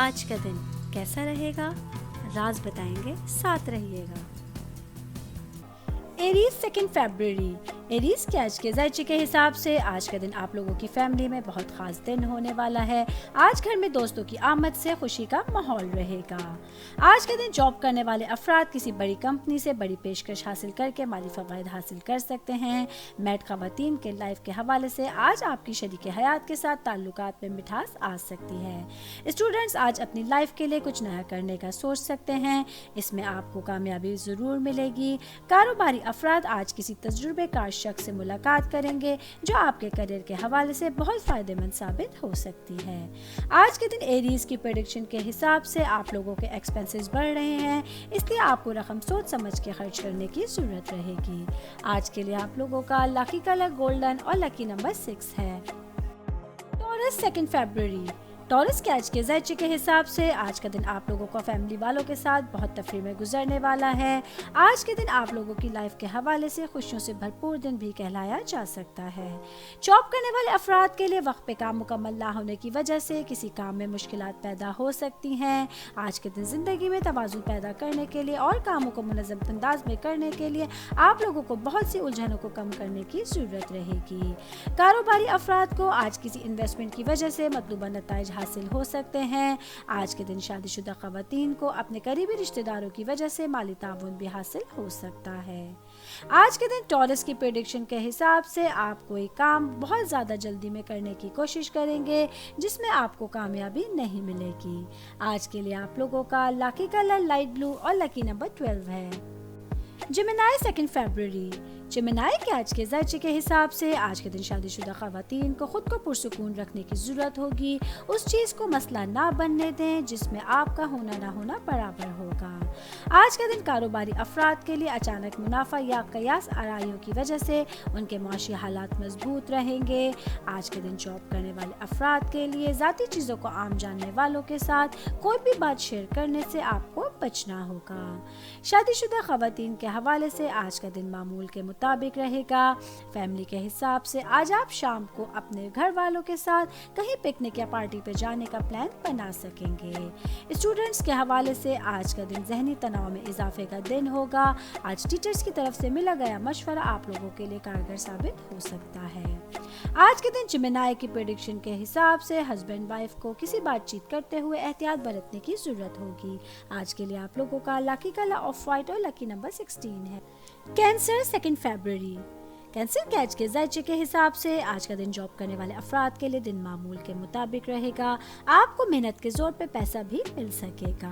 آج کا دن کیسا رہے گا؟ راز بتائیں گے، ساتھ رہیے گا۔ Arrays 2 February. ایریز کے آج کے ذائچے کے حساب سے آج کا دن آپ لوگوں کی فیملی میں بہت خاص دن ہونے والا ہے۔ آج گھر میں دوستوں کی آمد سے خوشی کا ماحول رہے گا۔ آج کے دن جاب کرنے والے افراد کسی بڑی کمپنی سے بڑی پیشکش حاصل کر کے مالی فوائد حاصل کر سکتے ہیں۔ میڈ خواتین کے لائف کے حوالے سے آج آپ کی شریک حیات کے ساتھ تعلقات میں مٹھاس آ سکتی ہے۔ اسٹوڈنٹس آج اپنی لائف کے لیے کچھ نیا کرنے کا سوچ سکتے ہیں، اس میں آپ کو کامیابی ضرور ملے گی۔ کاروباری افراد آج کسی تجربے کار شخص سے ملاقات کریں گے جو آپ کے کیریئر کے حوالے سے بہت فائدہ مند ثابت ہو سکتی ہے۔ آج کے دن ایریز کی پریڈکشن کے حساب سے آپ لوگوں کے ایکسپنسز بڑھ رہے ہیں، اس لیے آپ کو رقم سوچ سمجھ کے خرچ کرنے کی ضرورت رہے گی۔ آج کے لیے آپ لوگوں کا لکی کلر گولڈن اور لکی نمبر 6 ہے۔ Tours 2 February. ٹورس کے آج کے ذائچے کے حساب سے آج کا دن آپ لوگوں کو فیملی والوں کے ساتھ بہت تفریح میں گزرنے والا ہے۔ آج کے دن آپ لوگوں کی لائف کے حوالے سے خوشیوں سے بھرپور دن بھی کہلایا جا سکتا ہے۔ جاب کرنے والے افراد کے لیے وقت پہ کام مکمل نہ ہونے کی وجہ سے کسی کام میں مشکلات پیدا ہو سکتی ہیں۔ آج کے دن زندگی میں توازن پیدا کرنے کے لیے اور کاموں کو منظم انداز میں کرنے کے لیے آپ لوگوں کو بہت سی الجھنوں کو کم کرنے کی ضرورت رہے گی۔ کاروباری افراد کو آج کسی انویسٹمنٹ کی وجہ سے مطلوبہ نتائج حاصل ہو سکتے ہیں۔ آج کے دن شادی شدہ خواتین کو اپنے قریبی رشتہ داروں کی وجہ سے مالی تعاون بھی حاصل ہو سکتا ہے۔ آج کے دن ٹورس کی پریڈکشن کے حساب سے آپ کوئی کام بہت زیادہ جلدی میں کرنے کی کوشش کریں گے جس میں آپ کو کامیابی نہیں ملے گی۔ آج کے لیے آپ لوگوں کا لکی کلر لائٹ بلو اور لکی نمبر 12 ہے۔ جیمنائی 2 فیبروری۔ جیمنائی کے آج کے ذائچے کے حساب سے آج کے دن شادی شدہ خواتین کو خود کو پرسکون رکھنے کی ضرورت ہوگی۔ اس چیز کو مسئلہ نہ بننے دیں جس میں آپ کا ہونا نہ ہونا برابر ہوگا۔ آج کا دن کاروباری افراد کے لیے اچانک منافع یا قیاس آرائیوں کی وجہ سے ان کے معاشی حالات مضبوط رہیں گے۔ آج کے دن جاب کرنے والے افراد کے لیے ذاتی چیزوں کو عام جاننے والوں کے ساتھ کوئی بھی بات شیئر کرنے سے آپ کو بچنا ہوگا۔ شادی شدہ خواتین کے حوالے سے آج کا دن معمول کے مطابق رہے گا۔ فیملی کے حساب سے آج آپ شام کو اپنے گھر والوں کے ساتھ کہیں پکنک یا پارٹی پہ جانے کا پلان بنا سکیں گے۔ اسٹوڈنٹس کے حوالے سے آج کا دن ذہنی تناؤ میں اضافے کا دن ہوگا۔ آج ٹیچرز کی طرف سے ملا گیا مشورہ آپ لوگوں کے لیے کارگر ثابت ہو سکتا ہے۔ آج کے دن جیمنائی کی پریڈکشن کے حساب سے ہسبینڈ وائف کو کسی بات چیت کرتے ہوئے احتیاط برتنے کی ضرورت ہوگی۔ آج کے لیے آپ لوگوں کا لکی کلر آف وائٹ اور لکی نمبر 16 ہے۔ Cancer 2 February. کینسر کے آج کے ذائچے کے حساب سے آج کا دن جاب کرنے والے افراد کے لیے دن معمول کے مطابق رہے گا۔ آپ کو محنت کے زور پہ پیسہ بھی مل سکے گا۔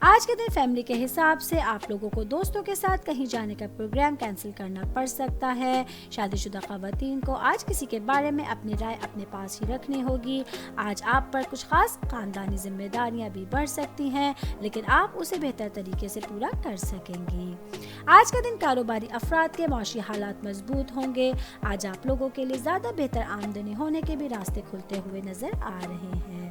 آج کے دن فیملی کے حساب سے آپ لوگوں کو دوستوں کے ساتھ کہیں جانے کا پروگرام کینسل کرنا پڑ سکتا ہے۔ شادی شدہ خواتین کو آج کسی کے بارے میں اپنی رائے اپنے پاس ہی رکھنی ہوگی۔ آج آپ پر کچھ خاص خاندانی ذمہ داریاں بھی بڑھ سکتی ہیں لیکن آپ اسے بہتر طریقے سے پورا کر سکیں گی۔ آج کا دن کاروباری افراد کے معاشی حالات مضبوط ہوں گے۔ آج آپ لوگوں کے لیے زیادہ بہتر آمدنی ہونے کے بھی راستے کھلتے ہوئے نظر آ رہے ہیں۔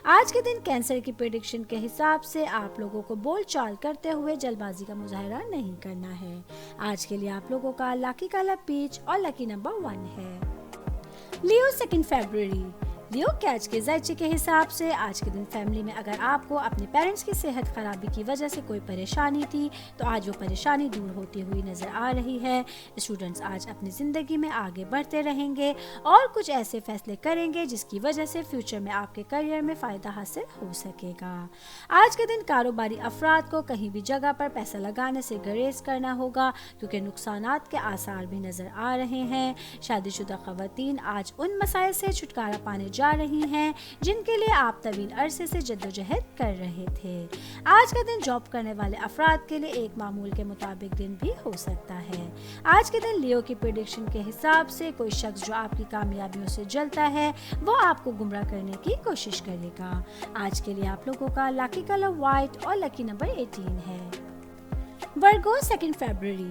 آج کے دن کینسر کی پریڈکشن کے حساب سے آپ لوگوں کو بول چال کرتے ہوئے جلد بازی کا مظاہرہ نہیں کرنا ہے۔ آج کے لیے آپ لوگوں کا لکی کلر پیچ اور لکی نمبر 1 ہے۔ لیو 2 فیبروری۔ لیو کے آج کے ذائچے کے حساب سے آج کے دن فیملی میں اگر آپ کو اپنے پیرنٹس کی صحت خرابی کی وجہ سے کوئی پریشانی تھی تو آج وہ پریشانی دور ہوتی ہوئی نظر آ رہی ہے۔ اسٹوڈنٹس آج اپنی زندگی میں آگے بڑھتے رہیں گے اور کچھ ایسے فیصلے کریں گے جس کی وجہ سے فیوچر میں آپ کے کیریئر میں فائدہ حاصل ہو سکے گا۔ آج کے دن کاروباری افراد کو کہیں بھی جگہ پر پیسہ لگانے سے گریز کرنا ہوگا کیونکہ نقصانات کے آثار بھی نظر آ رہے ہیں۔ شادی شدہ خواتین آج ان مسائل سے چھٹکارا پانے جا رہی ہیں جن کے لیے آپ طویل عرصے سے جدوجہد کر رہے تھے۔ آج کا دن جاب کرنے والے افراد کے لیے ایک معمول کے مطابق دن بھی ہو سکتا ہے۔ آج کے دن لیو کی پریڈکشن کے حساب سے کوئی شخص جو آپ کی کامیابیوں سے جلتا ہے وہ آپ کو گمراہ کرنے کی کوشش کرے گا۔ آج کے لیے آپ لوگوں کا لکی کلر وائٹ اور لکی نمبر 18 ہے۔ Virgo 2 February.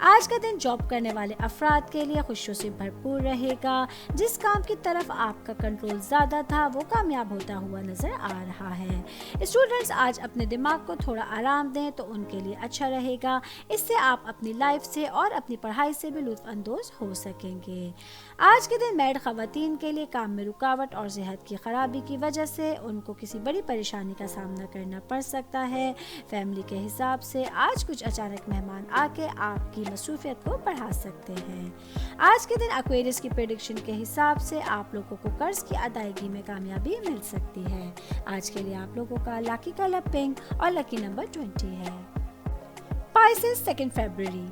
آج کا دن جاب کرنے والے افراد کے لیے خوشیوں سے بھرپور رہے گا. جس کام کی طرف آپ کا کنٹرول زیادہ تھا وہ کامیاب ہوتا ہوا نظر آ رہا ہے. اسٹوڈنٹس آج اپنے دماغ کو تھوڑا آرام دیں تو ان کے لیے اچھا رہے گا. اس سے آپ اپنی لائف سے اور اپنی پڑھائی سے بھی لطف اندوز ہو سکیں گے. آج کے دن میرڈ خواتین کے لیے کام میں رکاوٹ اور صحت کی خرابی کی وجہ سے ان کو کسی بڑی پریشانی کا سامنا کرنا پڑ سکتا ہے. فیملی کے حساب سے آج کچھ اچانک مہمان آ کے آپ کی مصروفیت کو بڑھا سکتے ہیں. آج کے دن ایکویریس کی پریڈکشن کے حساب سے آپ لوگوں کو قرض کی ادائیگی میں کامیابی مل سکتی ہے. آج کے لیے آپ لوگوں کا لکی کلر پنک اور لکی نمبر 20 ہے. پائسس 2 فروری.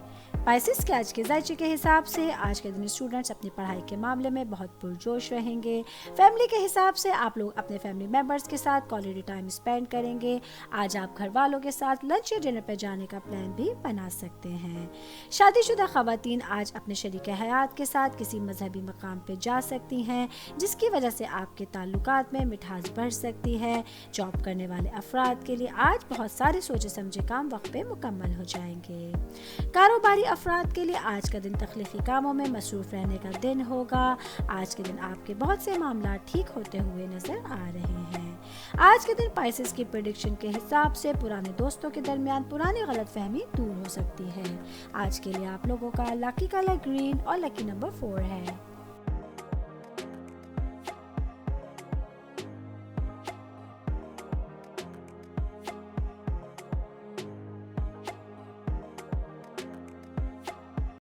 پائسس کے آج کے ذائچے کے حساب سے آج کے دن اسٹوڈنٹس اپنی پڑھائی کے معاملے میں بہت پرجوش رہیں گے. فیملی کے حساب سے آپ لوگ اپنے فیملی ممبرس کے ساتھ کوالٹی ٹائم اسپینڈ کریں گے. آج آپ گھر والوں کے ساتھ لنچ یا ڈنر پہ جانے کا پلان بھی بنا سکتے ہیں. شادی شدہ خواتین آج اپنے شریک حیات کے ساتھ کسی مذہبی مقام پہ جا سکتی ہیں جس کی وجہ سے آپ کے تعلقات میں مٹھاس بڑھ سکتی ہے. جاب کرنے والے افراد کے لیے آج بہت سارے سوچے سمجھے کام وقت پہ مکمل ہو جائیں گے. کاروباری افراد کے لیے آج کا دن تخلیقی کاموں میں مصروف رہنے کا دن ہوگا. آج کے دن آپ کے بہت سے معاملات ٹھیک ہوتے ہوئے نظر آ رہے ہیں. آج کے دن پائسس کی پریڈکشن کے حساب سے پرانے دوستوں کے درمیان پرانی غلط فہمی دور ہو سکتی ہے. آج کے لیے آپ لوگوں کا لکی کلر گرین اور لکی نمبر 4 ہے.